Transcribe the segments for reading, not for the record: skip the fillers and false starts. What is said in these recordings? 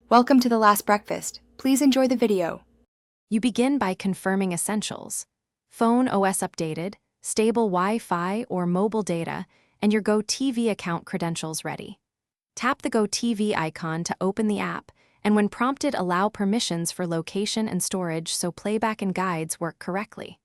Welcome to The Last Breakfast. Please enjoy the video. You begin by confirming essentials: phone OS updated, stable Wi-Fi or mobile data, and your Gotv account credentials ready. Tap the Gotv icon to open the app, and when prompted, allow permissions for location and storage so playback and guides work correctly.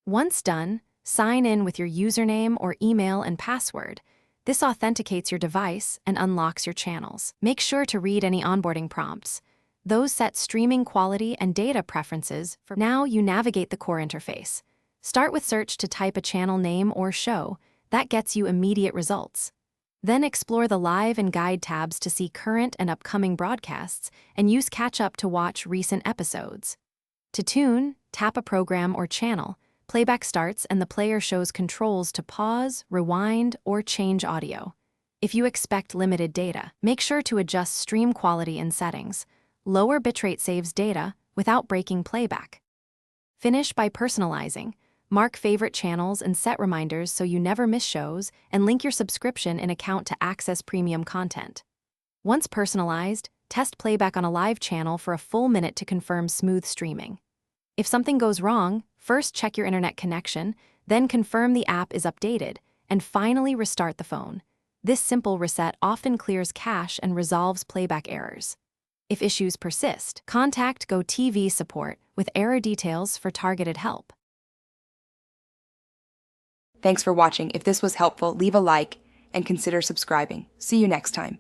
Once done, sign in with your username or email and password. This authenticates your device and unlocks your channels. Make sure to read any onboarding prompts. Those set streaming quality and data preferences. Now you navigate the core interface. Start with search to type a channel name or show. That gets you immediate results. Then explore the live and guide tabs to see current and upcoming broadcasts, and use catch-up to watch recent episodes. To tune, tap a program or channel. Playback starts and the player shows controls to pause, rewind, or change audio. If you expect limited data, make sure to adjust stream quality in settings. Lower bitrate saves data without breaking playback. Finish by personalizing. Mark favorite channels and set reminders so you never miss shows, and link your subscription in account to access premium content. Once personalized, test playback on a live channel for a full minute to confirm smooth streaming. If something goes wrong, first check your internet connection, then confirm the app is updated, and finally restart the phone. This simple reset often clears cache and resolves playback errors. If issues persist, contact Gotv support with error details for targeted help. Thanks for watching. If this was helpful, leave a like and consider subscribing. See you next time.